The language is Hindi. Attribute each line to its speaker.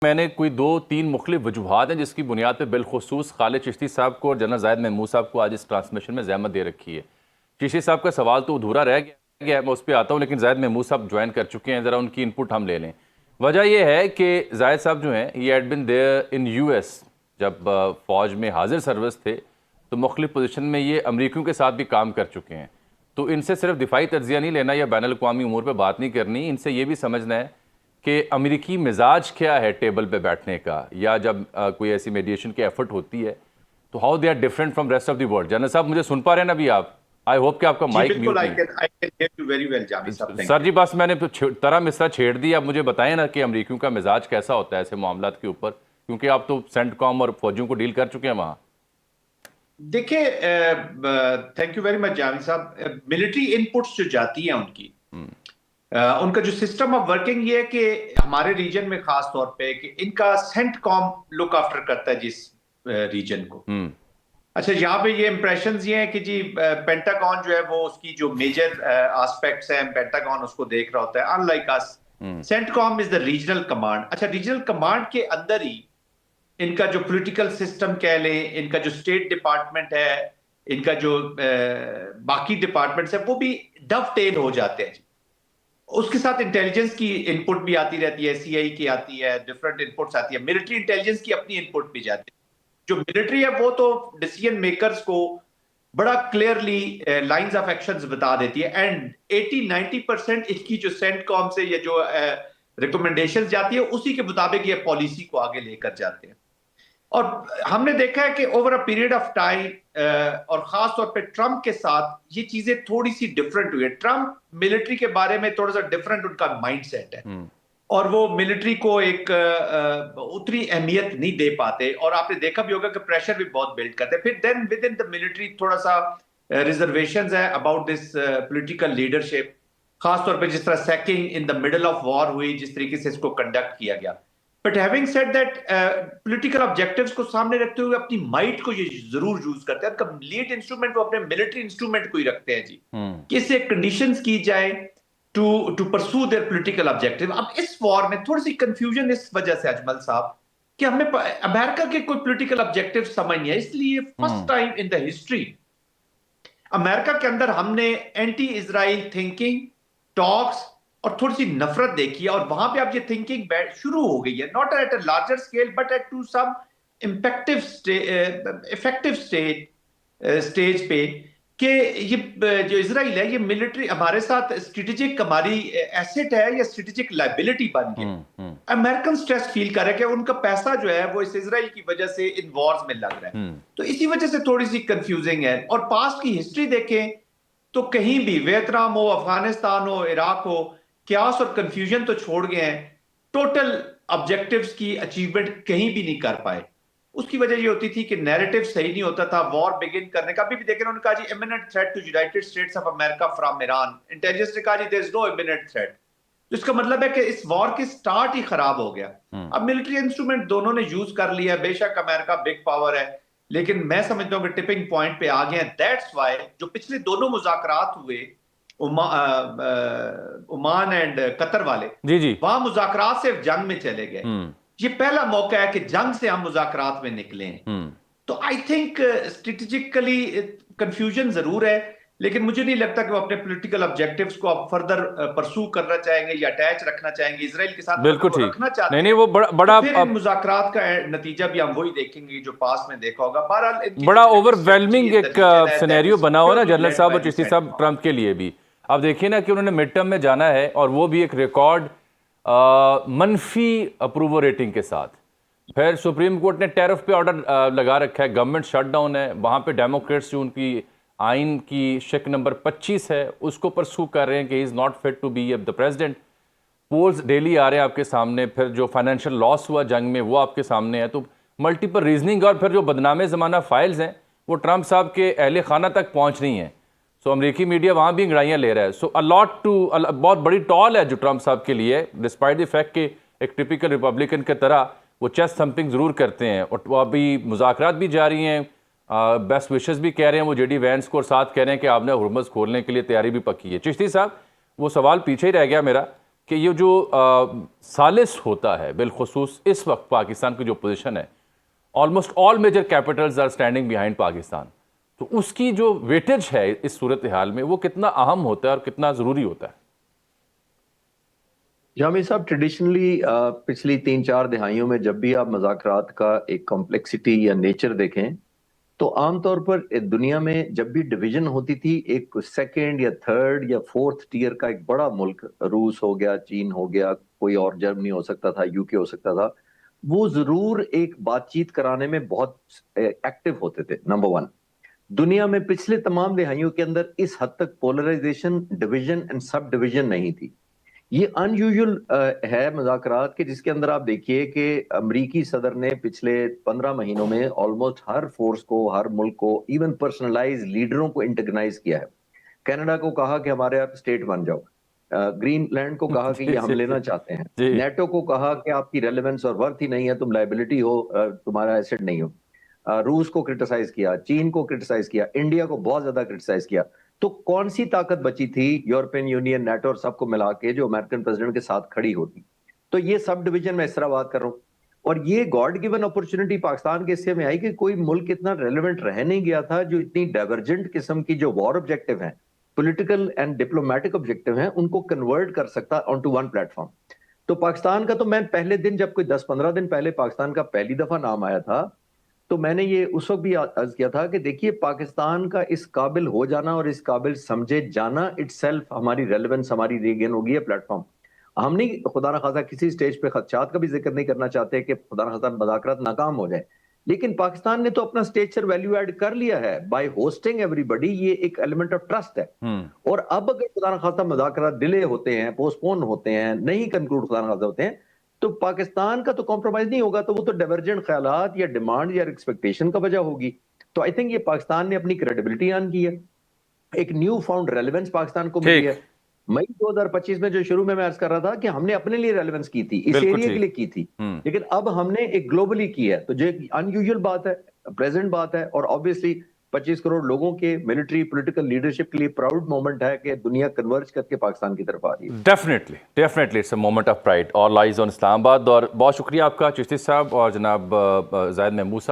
Speaker 1: मैंने कोई 2-3 मुख्तलिफ वजूहात हैं जिसकी बुनियाद पर बिलखसूस खालिद चिश्ती साहब को और जनरल ज़ाहिद महमूद साहब को आज इस ट्रांसमिशन में ज़हमत दे रखी है। चिश्ती साहब का सवाल तो अधूरा रह गया है, मैं उस पर आता हूँ, लेकिन ज़ाहिद महमूद साहब ज्वाइन कर चुके हैं, ज़रा उनकी इनपुट हम ले लें। वजह यह है कि ज़ाहिद साहब जो हैं ये had been there in US, जब फ़ौज में हाजिर सर्विस थे तो मुख्तलिफ पोजीशन में ये अमरीकियों के साथ भी काम कर चुके हैं। तो इनसे सिर्फ दिफाई तज्जिया नहीं लेना या बैनुल अक़वामी उमूर पर बात नहीं करनी, इनसे ये भी समझना है कि अमेरिकी मिजाज क्या है टेबल पे बैठने का, या जब कोई ऐसी मेडिएशन की एफर्ट होती है तो how they are different from rest of the world. General साहब मुझे सुन पा रहे हैं ना अभी आप? आई होप कि आपका माइक म्यूट नहीं। सर जी बस मैंने तरह मिसरा छेड़ दी, आप मुझे बताएं ना कि अमरीकियों का मिजाज कैसा होता है ऐसे मामलात के ऊपर, क्योंकि आप तो सेंटकॉम और फौजियों को डील कर चुके हैं वहां।
Speaker 2: देखिए, thank you very much Javed साहब। मिलिट्री इनपुट्स जो जाती हैं उनका जो सिस्टम ऑफ वर्किंग ये है कि हमारे रीजन में खास तौर पे कि इनका सेंटकॉम लुक आफ्टर करता है जिस रीजन को। अच्छा, यहाँ पे ये इंप्रेशंस ये हैं कि जी पेंटागन जो है वो उसकी जो मेजर एस्पेक्ट्स हैं, पेंटागन उसको देख रहा होता है। Unlike us, CENTCOM is the regional command. अच्छा, रीजनल कमांड के अंदर ही इनका जो पॉलिटिकल सिस्टम कह लें, इनका जो स्टेट डिपार्टमेंट है, इनका जो बाकी डिपार्टमेंट्स है वो भी डवटेल हो जाते हैं। उसके साथ इंटेलिजेंस की इनपुट भी आती रहती है, सीआई की आती है, डिफरेंट इनपुट्स आती है, मिलिट्री इंटेलिजेंस की अपनी इनपुट भी जाती है। जो मिलिट्री है वो तो डिसीजन मेकर्स को बड़ा क्लियरली लाइंस ऑफ एक्शंस बता देती है, एंड 80-90% इसकी जो सेंटकॉम से ये जो रिकमेंडेशंस जाती है उसी के मुताबिक ये पॉलिसी को आगे लेकर जाते हैं। और हमने देखा है कि over a period of time और खास तौर पे ट्रंप के साथ ये चीजें थोड़ी सी डिफरेंट हुई है। ट्रंप मिलिट्री के बारे में थोड़ा सा डिफरेंट उनका माइंडसेट है और वो मिलिट्री को एक उतनी अहमियत नहीं दे पाते, और आपने देखा भी होगा कि प्रेशर भी बहुत बिल्ड करते हैं। फिर then within the military थोड़ा सा रिजर्वेशंस है अबाउट दिस पॉलिटिकल लीडरशिप, खास तौर पे जिस तरह sacking in the middle of war हुई, जिस तरीके से इसको कंडक्ट किया गया। But having said that, political objectives को सामने रखते हुए अपनी माइट को ये जरूर यूज करते हैं। उनका लीड इंस्ट्रूमेंट वो अपने मिलिट्री इंस्ट्रूमेंट को ही रखते हैं जी, कि इससे कंडीशंस की जाए to pursue their political objective. अब इस वॉर में थोड़ी सी कंफ्यूजन इस वजह से अजमल साहब कि हमें अमेरिका के कोई पॉलिटिकल ऑब्जेक्टिव समझ नहीं है, इसलिए first time in the history America के अंदर हमने एंटी इजराइल थिंकिंग, टॉक्स और थोड़ी सी नफरत देखी है। और वहां पे अब ये थिंकिंग शुरू हो गई है, not at a larger scale but at to some effective stage पे, कि ये जो इसराइल है ये मिलिट्री हमारे साथ स्ट्रेटेजिक हमारी एसेट है या स्ट्रेटेजिक लायबिलिटी बन गई। अमेरिकन स्ट्रेस फील कर रहे हैं कि उनका पैसा जो है वो इस इसराइल की वजह से इन वॉर्स में लग रहा है। तो इसी वजह से थोड़ी सी कंफ्यूजिंग है। और पास्ट की हिस्ट्री देखें तो कहीं भी वियतनाम हो, अफगानिस्तान हो, इराक हो, क्यास और कंफ्यूजन तो छोड़ गए हैं, टोटल ऑब्जेक्टिव्स की अचीवमेंट कहीं भी नहीं कर पाए। उसकी वजह ये होती थी कि नैरेटिव सही नहीं होता था वॉर बिगिन करने का। अभी भी देखें, उन्होंने कहा जी imminent threat to United States of America from Iran, intelligence ने कहा जी there is no imminent threat. तो इसका मतलब है कि इस वॉर की स्टार्ट ही खराब हो गया। अब मिलिट्री इंस्ट्रूमेंट दोनों ने यूज कर लिया, बेशक अमेरिका बिग पावर है, लेकिन मैं समझता हूं कि टिपिंग पॉइंट पे आ गए हैं। दैट्स वाई जो पिछले दोनों मुज़ाकरात हुए ओमान एंड कतर वाले,
Speaker 1: जी
Speaker 2: वहां मुज़ाकरात से जंग में चले गए। ये पहला मौका है कि जंग से हम मुज़ाकरात में निकले हैं। तो आई थिंक स्ट्रेटेजिकली कंफ्यूजन जरूर है, लेकिन मुझे नहीं लगता कि वो अपने पॉलिटिकल ऑब्जेक्टिव्स को अब फर्दर परसू करना चाहेंगे या अटैच रखना चाहेंगे इसराइल के साथ।
Speaker 1: बिल्कुल ठीक,
Speaker 2: रखना चाहते हैं
Speaker 1: नहीं वो बड़ा
Speaker 2: तो फिर इन मुज़ाकरात का नतीजा भी हम वही देखेंगे जो पास में देखा होगा। बहरहाल
Speaker 1: बड़ा ओवरवेलमिंग एक सिनेरियो बना हुआ ना जनरल साहब और चिश्ती साहब ट्रंप के लिए भी। अब देखिए ना कि उन्होंने मिड टर्म में जाना है और वो भी एक रिकॉर्ड मनफी अप्रूवल रेटिंग के साथ। फिर सुप्रीम कोर्ट ने टैरिफ पे ऑर्डर लगा रखा है, गवर्नमेंट शटडाउन है, वहाँ पे डेमोक्रेट्स जो उनकी आइन की शिक नंबर 25 है उसको परसू कर रहे हैं कि is not fit to be the president. Polls daily आ रहे हैं आपके सामने, फिर जो फाइनेंशियल लॉस हुआ जंग में वो आपके सामने है। तो मल्टीपल रीजनिंग और फिर जो बदनामे ज़माना फाइल्स हैं वो ट्रंप साहब के अहले खाना तक पहुँच रही हैं। सो अमरीकी मीडिया वहाँ भी अंगड़ाइयाँ ले रहा है। सो बहुत बड़ी टॉल है जो ट्रंप साहब के लिए, डिस्पाइट द फैक्ट कि एक टिपिकल रिपब्लिकन की तरह वो चेस्ट थम्पिंग ज़रूर करते हैं। और वो अभी मुज़ाकरात भी जारी हैं, बेस्ट विशेस भी कह रहे हैं वो जेडी वैंस को, और साथ कह रहे हैं कि आपने हुर्मुज़ खोलने के लिए तैयारी भी पक्की है। चिश्ती साहब वो सवाल पीछे ही रह गया मेरा कि ये जो सालिस होता है बिलखुसूस इस वक्त पाकिस्तान की जो पोजीशन है, almost all major capitals are standing behind Pakistan, तो उसकी जो वेटेज है इस सूरत हाल में वो कितना अहम होता है और कितना ज़रूरी होता है?
Speaker 3: जामी साहब, ट्रेडिशनली पिछली 3-4 दिहाइयों में जब भी आप मुज़ाकरात का एक कॉम्प्लेक्सिटी या नेचर देखें तो आमतौर पर दुनिया में जब भी डिवीजन होती थी, एक सेकंड या थर्ड या फोर्थ टियर का एक बड़ा मुल्क, रूस हो गया, चीन हो गया, कोई और जर्मनी हो सकता था, यूके हो सकता था, वो जरूर एक बातचीत कराने में बहुत एक्टिव होते थे। नंबर वन, दुनिया में पिछले तमाम दिहाइयों के अंदर इस हद तक polarisation, division and sub division नहीं थी। ये अनयूजुअल है मुज़ाकरात के, जिसके अंदर आप देखिए कि अमरीकी सदर ने पिछले 15 महीनों में ऑलमोस्ट हर फोर्स को, हर मुल्क को, इवन पर्सनलाइज लीडरों को इंटेग्राइज किया है। कनाडा को कहा कि हमारे आप स्टेट बन जाओ, ग्रीनलैंड को कहा कि ये हम लेना चाहते हैं, नेटो को कहा कि आपकी रेलेवेंस और वर्थ ही नहीं है, तुम लाइबिलिटी हो, तुम्हारा एसेट नहीं हो। रूस को क्रिटिसाइज किया, चीन को क्रिटिसाइज किया, इंडिया को बहुत ज्यादा क्रिटिसाइज किया। तो कौन सी ताकत बची थी यूरोपियन यूनियन, नेटो और सबको मिला के जो अमेरिकन प्रेसिडेंट के साथ खड़ी होती? तो ये सब डिवीजन में इस तरह बात कर रहा हूं, और ये गॉड गिवन अपॉर्चुनिटी पाकिस्तान के हिस्से में आई कि कोई मुल्क इतना रेलेवेंट रह नहीं गया था जो इतनी डाइवर्जेंट किस्म की जो वॉर ऑब्जेक्टिव है, पॉलिटिकल एंड डिप्लोमेटिक ऑब्जेक्टिव है, उनको कन्वर्ट कर सकता ऑन टू वन प्लेटफॉर्म। तो पाकिस्तान का, तो मैं पहले दिन, जब कोई 10-15 दिन पहले पाकिस्तान का पहली दफा नाम आया था, तो मैंने ये उस वक्त भी अर्ज किया था कि देखिए, पाकिस्तान का इस काबिल हो जाना और इस काबिल समझे जाना इटसेल्फ हमारी रेलेवेंस, हमारी रीगेन होगी, है प्लेटफॉर्म। हम नहीं, खुदा न खासा किसी स्टेज पे खदशात का भी जिक्र नहीं करना चाहते कि खुदा न खासा मुज़ाकरात नाकाम हो जाए, लेकिन पाकिस्तान ने तो अपना स्टेचर वैल्यू ऐड कर लिया है बाय होस्टिंग एवरीबॉडी। ये एक एलिमेंट ऑफ ट्रस्ट है। और अब अगर खुदा न खासा मुज़ाकरात डिले होते हैं, पोस्टपोन होते हैं, नहीं कंक्लूड खुदा न खासा होते हैं, तो पाकिस्तान का तो कॉम्प्रोमाइज नहीं होगा, तो वो तो डाइवर्जेंट ख्यालात या डिमांड या एक्सपेक्टेशन का वजह होगी। तो आई थिंक ये पाकिस्तान ने अपनी क्रेडिबिलिटी आन की है, एक न्यू फाउंड रेलेवेंस पाकिस्तान को मिली है। मई 2025 में जो शुरू में मैं अर्ज कर रहा था कि हमने अपने लिए रेलेवेंस की थी, इस एरिया के लिए की थी, लेकिन अब हमने एक ग्लोबली की है। तो जो अनयूजुअल बात है, प्रेजेंट बात है, और ऑब्वियसली 25 करोड़ लोगों के मिलिट्री पॉलिटिकल लीडरशिप के लिए प्राउड मोमेंट है कि दुनिया कन्वर्ज करके पाकिस्तान की तरफ आ रही है।
Speaker 1: Definitely it's a moment of pride. All eyes on Islamabad. और बहुत शुक्रिया आपका चिश्ती साहब और जनाब जाहिद महमूद साहब।